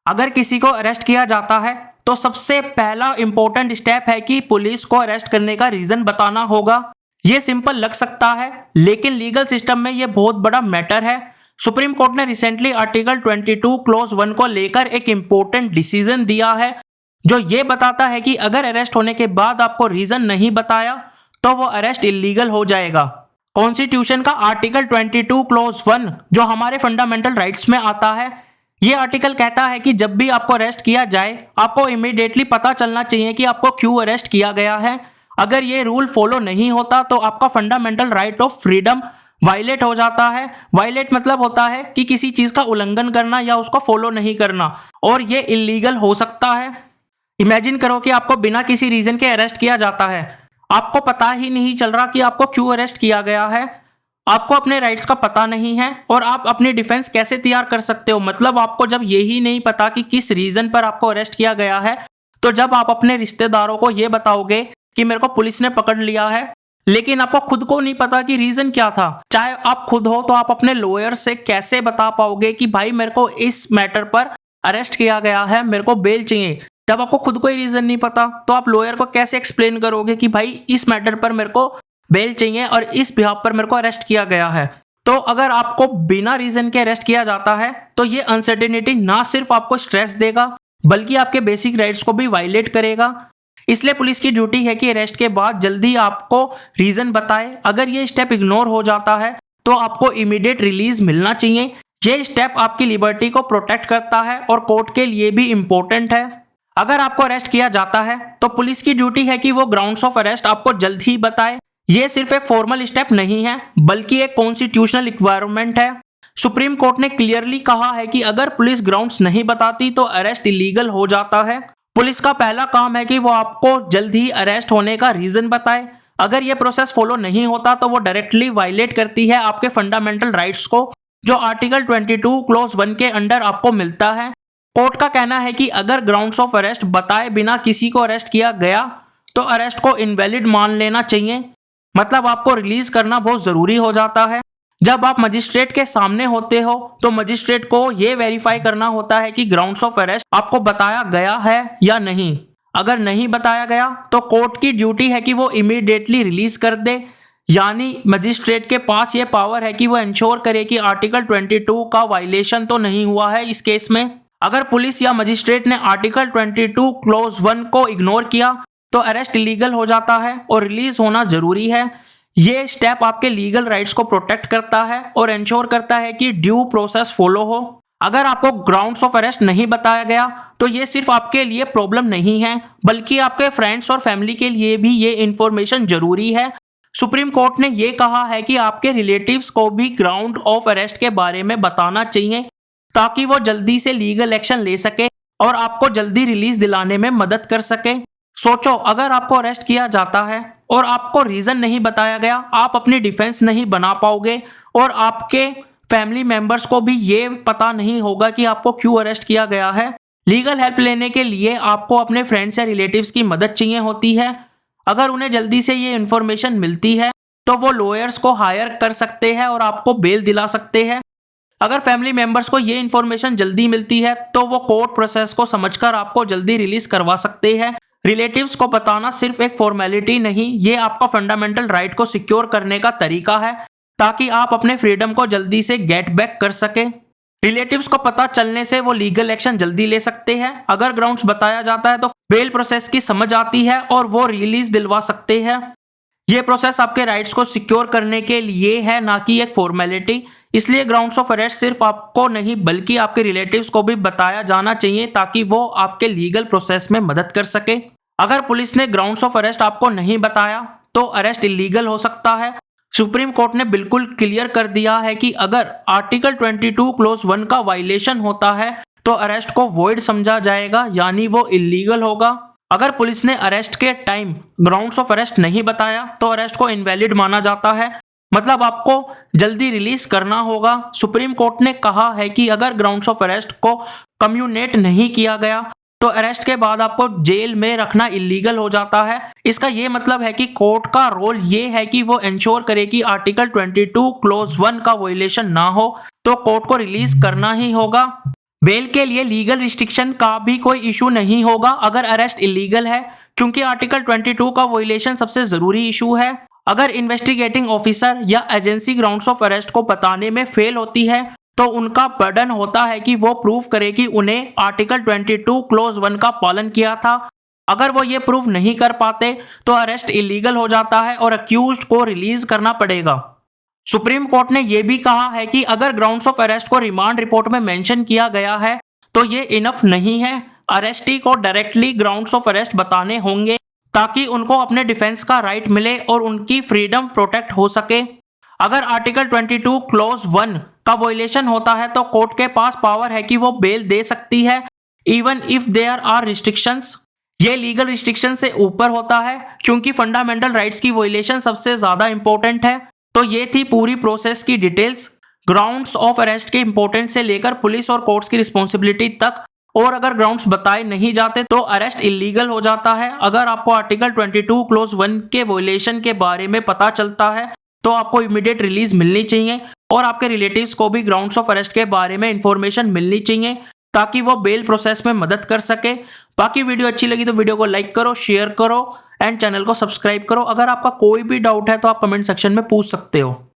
अगर किसी को अरेस्ट किया जाता है तो सबसे पहला इंपॉर्टेंट स्टेप है कि पुलिस को अरेस्ट करने का रीजन बताना होगा। ये सिंपल लग सकता है लेकिन लीगल सिस्टम में ये बहुत बड़ा मैटर है। सुप्रीम कोर्ट ने रिसेंटली आर्टिकल 22 क्लॉज 1 को लेकर एक इंपॉर्टेंट डिसीजन दिया है जो ये बताता है कि अगर अरेस्ट होने के बाद आपको रीजन नहीं बताया तो वो अरेस्ट इलीगल हो जाएगा। कॉन्स्टिट्यूशन का आर्टिकल 22 क्लॉज 1 जो हमारे फंडामेंटल राइट्स में आता है, ये आर्टिकल कहता है कि जब भी आपको अरेस्ट किया जाए आपको इमीडिएटली पता चलना चाहिए कि आपको क्यों अरेस्ट किया गया है। अगर ये रूल फॉलो नहीं होता तो आपका fundamental right of freedom violate हो जाता है। वायलेट मतलब होता है कि किसी चीज का उल्लंघन करना या उसको फॉलो नहीं करना, और ये इलीगल हो सकता है। इमेजिन करो कि आपको बिना किसी रीजन के अरेस्ट किया जाता है, आपको पता ही नहीं चल रहा कि आपको क्यों अरेस्ट किया गया है, आपको अपने राइट्स का पता नहीं है और आप अपनी डिफेंस कैसे तैयार कर सकते हो। मतलब आपको जब यही नहीं पता कि किस रीजन पर आपको अरेस्ट किया गया है, तो जब आप अपने रिश्तेदारों को ये बताओगे कि मेरे को पुलिस ने पकड़ लिया है, लेकिन आपको खुद को नहीं पता कि रीजन क्या था, चाहे आप खुद हो, तो आप अपने लॉयर से कैसे बता पाओगे कि भाई मेरे को इस मैटर पर अरेस्ट किया गया है, मेरे को बेल चाहिए। जब आपको खुद को ही रीजन नहीं पता तो आप लॉयर को कैसे एक्सप्लेन करोगे कि भाई इस मैटर पर मेरे को बेल चाहिए और इस बिहाफ पर मेरे को अरेस्ट किया गया है। तो अगर आपको बिना रीजन के अरेस्ट किया जाता है तो ये अनसर्टेनिटी ना सिर्फ आपको स्ट्रेस देगा बल्कि आपके बेसिक राइट्स को भी वायलेट करेगा। इसलिए पुलिस की ड्यूटी है कि अरेस्ट के बाद जल्दी आपको रीजन बताए। अगर ये स्टेप इग्नोर हो जाता है तो आपको इमीडिएट रिलीज मिलना चाहिए। ये स्टेप आपकी लिबर्टी को प्रोटेक्ट करता है और कोर्ट के लिए भी इंपॉर्टेंट है। अगर आपको अरेस्ट किया जाता है तो पुलिस की ड्यूटी है कि वो ग्राउंड्स ऑफ अरेस्ट आपको जल्द ही बताए। ये सिर्फ एक फॉर्मल स्टेप नहीं है बल्कि एक कॉन्स्टिट्यूशनल रिक्वायरमेंट है। सुप्रीम कोर्ट ने क्लियरली कहा है कि अगर पुलिस ग्राउंड्स नहीं बताती तो अरेस्ट इलीगल हो जाता है। पुलिस का पहला काम है कि वो आपको जल्द ही अरेस्ट होने का रीजन बताए। अगर ये प्रोसेस फॉलो नहीं होता तो वो डायरेक्टली वायलेट करती है आपके फंडामेंटल राइट्स को जो आर्टिकल 22 क्लॉज 1 के अंडर आपको मिलता है। कोर्ट का कहना है कि अगर ग्राउंड्स ऑफ अरेस्ट बताए बिना किसी को अरेस्ट किया गया तो अरेस्ट को इनवैलिड मान लेना चाहिए। मतलब आपको रिलीज करना बहुत जरूरी हो जाता है। जब आप मजिस्ट्रेट के सामने होते हो तो मजिस्ट्रेट को यह वेरीफाई करना होता है कि ग्राउंड्स ऑफ अरेस्ट आपको बताया गया है या नहीं। अगर नहीं बताया गया तो कोर्ट की ड्यूटी है कि वो इमीडिएटली रिलीज कर दे। यानी मजिस्ट्रेट के पास ये पावर है कि वो इंश्योर करे कि आर्टिकल 22 का वायलेशन तो नहीं हुआ है इस केस में। अगर पुलिस या मजिस्ट्रेट ने आर्टिकल 22 क्लॉज 1 को इग्नोर किया तो अरेस्ट इलीगल हो जाता है और रिलीज होना जरूरी है। ये स्टेप आपके लीगल राइट्स को प्रोटेक्ट करता है और इंश्योर करता है कि ड्यू प्रोसेस फॉलो हो। अगर आपको ग्राउंड्स ऑफ अरेस्ट नहीं बताया गया तो ये सिर्फ आपके लिए प्रॉब्लम नहीं है बल्कि आपके फ्रेंड्स और फैमिली के लिए भी ये इंफॉर्मेशन जरूरी है। सुप्रीम कोर्ट ने ये कहा है कि आपके रिलेटिव्स को भी ग्राउंड ऑफ अरेस्ट के बारे में बताना चाहिए ताकि वो जल्दी से लीगल एक्शन ले सके और आपको जल्दी रिलीज दिलाने में मदद कर सके। सोचो, अगर आपको अरेस्ट किया जाता है और आपको रीजन नहीं बताया गया, आप अपनी डिफेंस नहीं बना पाओगे और आपके फैमिली मेंबर्स को भी ये पता नहीं होगा कि आपको क्यों अरेस्ट किया गया है। लीगल हेल्प लेने के लिए आपको अपने फ्रेंड्स या रिलेटिव्स की मदद चाहिए होती है। अगर उन्हें जल्दी से ये इन्फॉर्मेशन मिलती है तो वो लॉयर्स को हायर कर सकते हैं और आपको बेल दिला सकते हैं। अगर फैमिली मेंबर्स को ये इन्फॉर्मेशन जल्दी मिलती है तो वो कोर्ट प्रोसेस को समझकर आपको जल्दी रिलीज करवा सकते हैं। रिलेटिव्स को बताना सिर्फ एक फॉर्मेलिटी नहीं, ये आपका फंडामेंटल राइट को सिक्योर करने का तरीका है ताकि आप अपने फ्रीडम को जल्दी से गेट बैक कर सके। रिलेटिव्स को पता चलने से वो लीगल एक्शन जल्दी ले सकते हैं। अगर ग्राउंड्स बताया जाता है तो बेल प्रोसेस की समझ आती है और वो रिलीज दिलवा सकते हैं। ये प्रोसेस आपके राइट्स को सिक्योर करने के लिए है, ना कि एक फॉर्मेलिटी। इसलिए ग्राउंड्स ऑफ अरेस्ट सिर्फ आपको नहीं बल्कि आपके रिलेटिव्स को भी बताया जाना चाहिए ताकि वो आपके लीगल प्रोसेस में मदद कर सके। अगर पुलिस ने ग्राउंड्स ऑफ अरेस्ट आपको नहीं बताया तो अरेस्ट इलीगल हो सकता है। सुप्रीम कोर्ट ने बिल्कुल क्लियर कर दिया है कि अगर आर्टिकल 22 क्लॉज 1 का वायलेशन होता है तो अरेस्ट को वॉइड समझा जाएगा, यानी वो इलीगल होगा। अगर पुलिस ने अरेस्ट के टाइम ग्राउंड्स ऑफ अरेस्ट नहीं बताया तो अरेस्ट को इनवैलिड माना जाता है। मतलब आपको जल्दी रिलीज करना होगा। सुप्रीम कोर्ट ने कहा है कि अगर ग्राउंड्स ऑफ अरेस्ट को कम्युनिकेट नहीं किया गया तो अरेस्ट के बाद आपको जेल में रखना इलीगल हो जाता है। इसका ये मतलब है कि कोर्ट का रोल ये है कि वो इंश्योर करे कि आर्टिकल 22 क्लॉज 1 का वायलेशन ना हो, तो कोर्ट को रिलीज करना ही होगा। बेल के लिए लीगल रिस्ट्रिक्शन का भी कोई इशू नहीं होगा अगर अरेस्ट इलीगल है, क्योंकि आर्टिकल 22 का वोलेशन सबसे जरूरी इशू है। अगर इन्वेस्टिगेटिंग ऑफिसर या एजेंसी ग्राउंड्स ऑफ अरेस्ट को बताने में फेल होती है तो उनका बर्डन होता है कि वो प्रूव करे कि उन्हें आर्टिकल 22 क्लॉज 1 का पालन किया था। अगर वो ये प्रूव नहीं कर पाते तो अरेस्ट इलीगल हो जाता है और अक्यूज्ड को रिलीज करना पड़ेगा। सुप्रीम कोर्ट ने यह भी कहा है कि अगर ग्राउंड्स ऑफ अरेस्ट को रिमांड रिपोर्ट में मेंशन किया गया है तो ये इनफ नहीं है। अरेस्टी को डायरेक्टली ग्राउंड्स ऑफ अरेस्ट बताने होंगे ताकि उनको अपने डिफेंस का राइट मिले और उनकी फ्रीडम प्रोटेक्ट हो सके। अगर आर्टिकल 22 क्लॉज 1 का वोलेशन होता है तो कोर्ट के पास पावर है कि वो बेल दे सकती है even if there are restrictions. ये लीगल रिस्ट्रिक्शन से ऊपर होता है क्योंकि फंडामेंटल राइट्स की वोलेशन सबसे ज्यादा इंपॉर्टेंट है। तो ये थी पूरी प्रोसेस की डिटेल्स, ग्राउंड्स ऑफ अरेस्ट के इंपॉर्टेंस से लेकर पुलिस और कोर्ट्स की रिस्पॉन्सिबिलिटी तक। और अगर ग्राउंड्स बताए नहीं जाते तो अरेस्ट इलीगल हो जाता है। अगर आपको आर्टिकल 22 क्लॉज 1 के वोलेशन के बारे में पता चलता है तो आपको इमीडिएट रिलीज मिलनी चाहिए और आपके रिलेटिव्स को भी ग्राउंड्स ऑफ अरेस्ट के बारे में इंफॉर्मेशन मिलनी चाहिए ताकि वो बेल प्रोसेस में मदद कर सके। बाकी वीडियो अच्छी लगी तो वीडियो को लाइक करो, शेयर करो एंड चैनल को सब्सक्राइब करो। अगर आपका कोई भी डाउट है तो आप कमेंट सेक्शन में पूछ सकते हो।